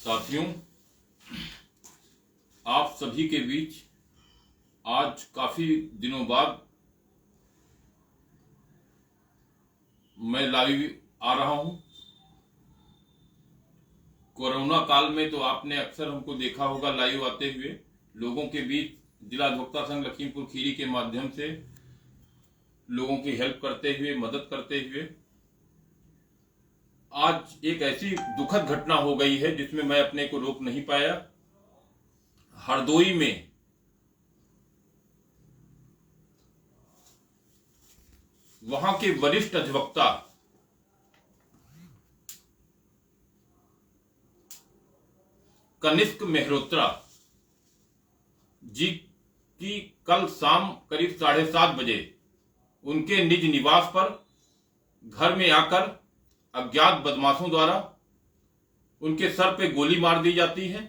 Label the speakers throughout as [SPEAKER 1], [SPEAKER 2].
[SPEAKER 1] साथियों, आप सभी के बीच आज काफी दिनों बाद मैं लाइव आ रहा हूं। कोरोना काल में तो आपने अक्सर हमको देखा होगा लाइव आते हुए लोगों के बीच, जिला अधिवक्ता संघ लखीमपुर खीरी के माध्यम से लोगों की हेल्प करते हुए, मदद करते हुए। आज एक ऐसी दुखद घटना हो गई है जिसमें मैं अपने को रोक नहीं पाया। हरदोई में वहां के वरिष्ठ अधिवक्ता कनिष्क मेहरोत्रा जी की कल शाम करीब 7:30 बजे उनके निज निवास पर घर में आकर अज्ञात बदमाशों द्वारा उनके सर पे गोली मार दी जाती है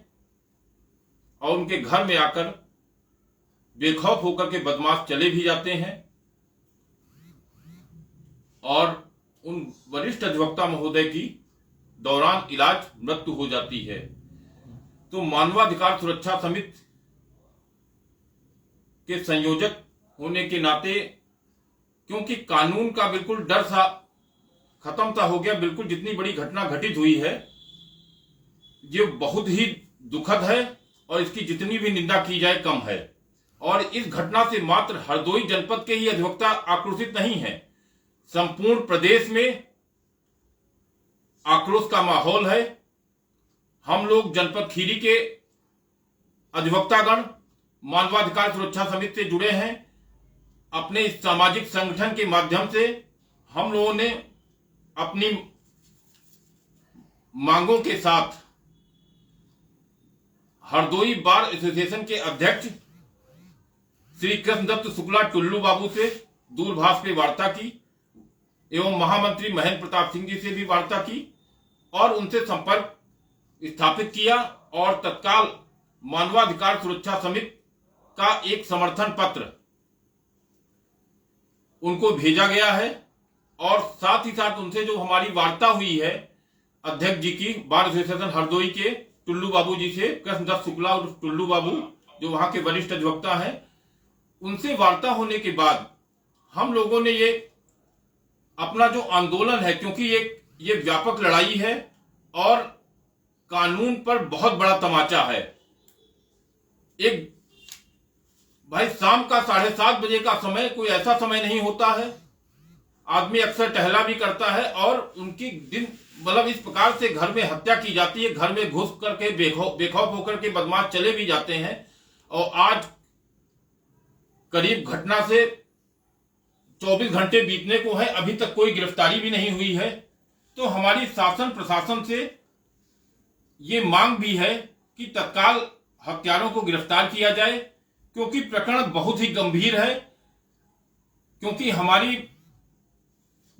[SPEAKER 1] और उनके घर में आकर बेखौफ होकर के बदमाश चले भी जाते हैं और उन वरिष्ठ अधिवक्ता महोदय की दौरान इलाज मृत्यु हो जाती है। तो मानवाधिकार सुरक्षा समिति के संयोजक होने के नाते, क्योंकि कानून का बिल्कुल डर सा खत्म सा हो गया, बिल्कुल जितनी बड़ी घटना घटित हुई है ये बहुत ही दुखद है और इसकी जितनी भी निंदा की जाए कम है। और इस घटना से मात्र हरदोई जनपद के ही अधिवक्ता आक्रोशित नहीं है, संपूर्ण प्रदेश में आक्रोश का माहौल है। हम लोग जनपद खीरी के अधिवक्तागण मानवाधिकार सुरक्षा समिति से जुड़े हैं। अपने इस सामाजिक संगठन के माध्यम से हम लोगों ने अपनी मांगों के साथ हरदोई बार एसोसिएशन के अध्यक्ष श्री कृष्णदत्त शुक्ला टुल्लू बाबू से दूरभाष पे वार्ता की एवं महामंत्री महेंद्र प्रताप सिंह जी से भी वार्ता की और उनसे संपर्क स्थापित किया और तत्काल मानवाधिकार सुरक्षा समिति का एक समर्थन पत्र उनको भेजा गया है। और साथ ही साथ उनसे जो हमारी वार्ता हुई है अध्यक्ष जी की, बार एसोसिएशन हरदोई के टुल्लू बाबू जी से, कृष्णदत्त शुक्ला और टुल्लू बाबू जो वहां के वरिष्ठ अधिवक्ता हैं, उनसे वार्ता होने के बाद हम लोगों ने ये अपना जो आंदोलन है, क्योंकि ये व्यापक लड़ाई है और कानून पर बहुत बड़ा तमाचा है। एक भाई शाम का 7:30 बजे का समय कोई ऐसा समय नहीं होता है, आदमी अक्सर टहला भी करता है और उनकी दिन मतलब इस प्रकार से घर में हत्या की जाती है, घर में घुस करके बेखौफ होकर के बदमाश चले भी जाते हैं। और आज करीब घटना से 24 घंटे बीतने को है, अभी तक कोई गिरफ्तारी भी नहीं हुई है। तो हमारी शासन प्रशासन से ये मांग भी है कि तत्काल हत्यारों को गिरफ्तार किया जाए, क्योंकि प्रकरण बहुत ही गंभीर है। क्योंकि हमारी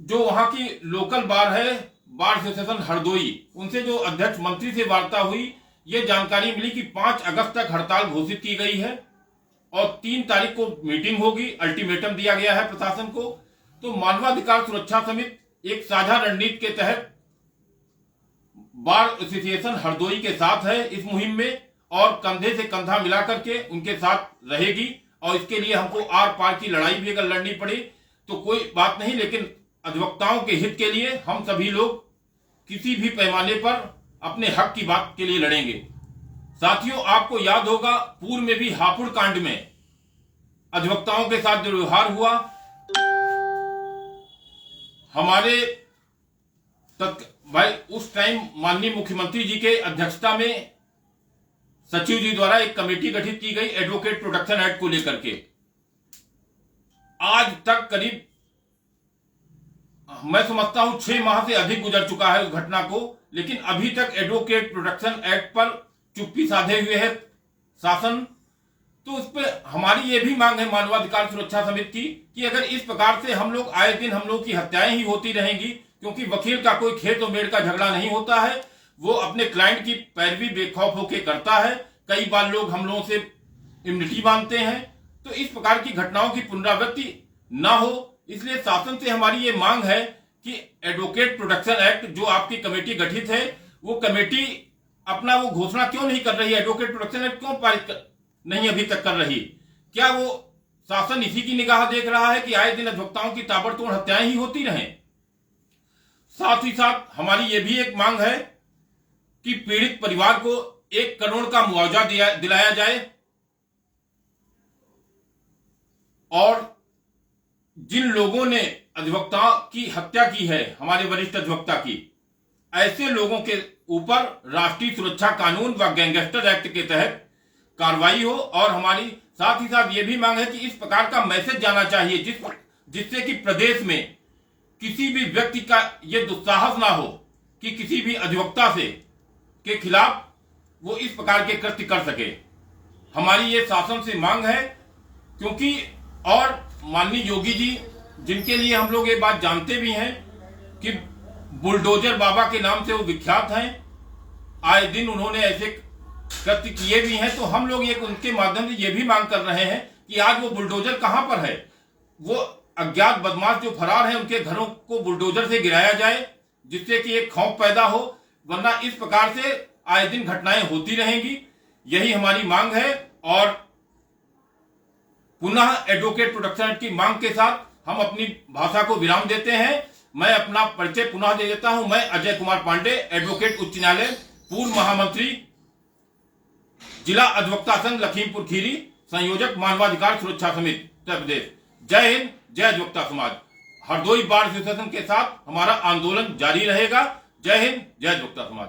[SPEAKER 1] जो वहां की लोकल बार है, बार एसोसिएशन हरदोई, उनसे जो अध्यक्ष मंत्री से वार्ता हुई, ये जानकारी मिली कि 5 अगस्त तक हड़ताल घोषित की गई है और 3 तारीख को मीटिंग होगी, अल्टीमेटम दिया गया है प्रशासन को। तो मानवाधिकार सुरक्षा समिति एक साझा रणनीति के तहत बार एसोसिएशन हरदोई के साथ है इस मुहिम में और कंधे से कंधा मिलाकर के उनके साथ रहेगी। और इसके लिए हमको आर पार की लड़ाई भी अगर लड़नी पड़े तो कोई बात नहीं, लेकिन अधिवक्ताओं के हित के लिए हम सभी लोग किसी भी पैमाने पर अपने हक की बात के लिए लड़ेंगे। साथियों, आपको याद होगा पूर्व में भी हापुड़ कांड में अधिवक्ताओं के साथ जो व्यवहार हुआ, हमारे भाई उस टाइम माननीय मुख्यमंत्री जी के अध्यक्षता में सचिव जी द्वारा एक कमेटी गठित की गई एडवोकेट प्रोटेक्शन एक्ट को लेकर के। आज तक करीब मैं समझता हूं 6 माह से अधिक गुजर चुका है उस घटना को, लेकिन अभी तक एडवोकेट प्रोटेक्शन एक्ट पर चुप्पी साधे हुए है शासन। तो उस पर हमारी ये भी मांग है मानवाधिकार सुरक्षा समिति की कि अगर इस प्रकार से हम लोग आए दिन हम लोग की हत्याएं ही होती रहेंगी, क्योंकि वकील का कोई खेत और मेड़ का झगड़ा नहीं होता है, वो अपने क्लाइंट की पैरवी बेखौफ होकर करता है। कई बार लोग हम लोगों से इम्यूनिटी मांगते हैं, तो इस प्रकार की घटनाओं की पुनरावृत्ति ना हो, इसलिए शासन से हमारी ये मांग है कि एडवोकेट प्रोटेक्शन एक्ट जो आपकी कमेटी गठित है, वो कमेटी अपना वो घोषणा क्यों नहीं कर रही है? एडवोकेट प्रोटेक्शन एक्ट क्यों नहीं अभी तक कर रही? क्या वो शासन इसी की निगाह देख रहा है कि आए दिन अधिवक्ताओं की ताबड़तोड़ हत्याएं ही होती रहें? साथ ही साथ हमारी ये भी एक मांग है कि पीड़ित परिवार को 1 करोड़ का मुआवजा दिलाया जाए और जिन लोगों ने अधिवक्ता की हत्या की है, हमारे वरिष्ठ अधिवक्ता की, ऐसे लोगों के ऊपर राष्ट्रीय सुरक्षा कानून व गैंगस्टर एक्ट के तहत कार्रवाई हो। और हमारी साथ ही साथ ये भी मांग है कि इस प्रकार का मैसेज जाना चाहिए जिससे कि प्रदेश में किसी भी व्यक्ति का ये दुस्साहस ना हो कि किसी भी अधिवक्ता के खिलाफ वो इस प्रकार के कृत्य कर सके। हमारी ये शासन से मांग है, क्योंकि और माननीय योगी जी, जिनके लिए हम लोग ये बात जानते भी हैं कि बुलडोजर बाबा के नाम से वो विख्यात हैं, आए दिन उन्होंने ऐसे कृत्य किए भी हैं, तो हम लोग एक उनके माध्यम से ये भी मांग कर रहे हैं कि आज वो बुलडोजर कहां पर है? वो अज्ञात बदमाश जो फरार हैं, उनके घरों को बुलडोजर से गिराया जाए, जिससे कि एक खौफ पैदा हो, वरना इस प्रकार से आए दिन घटनाएं होती रहेंगी। यही हमारी मांग है। और पुनः एडवोकेट प्रोटेक्शन एक्ट की मांग के साथ हम अपनी भाषा को विराम देते हैं। मैं अपना परिचय पुनः दे देता हूं। मैं अजय कुमार पांडे, एडवोकेट उच्च न्यायालय, पूर्व महामंत्री, जिला अधिवक्ता संघ लखीमपुर खीरी, संयोजक मानवाधिकार सुरक्षा समिति उत्तर प्रदेश। जय हिंद, जय अधिवक्ता समाज। हरदोई बार एसोसिएशन के साथ हमारा आंदोलन जारी रहेगा। जय हिंद, जय अधिवक्ता समाज।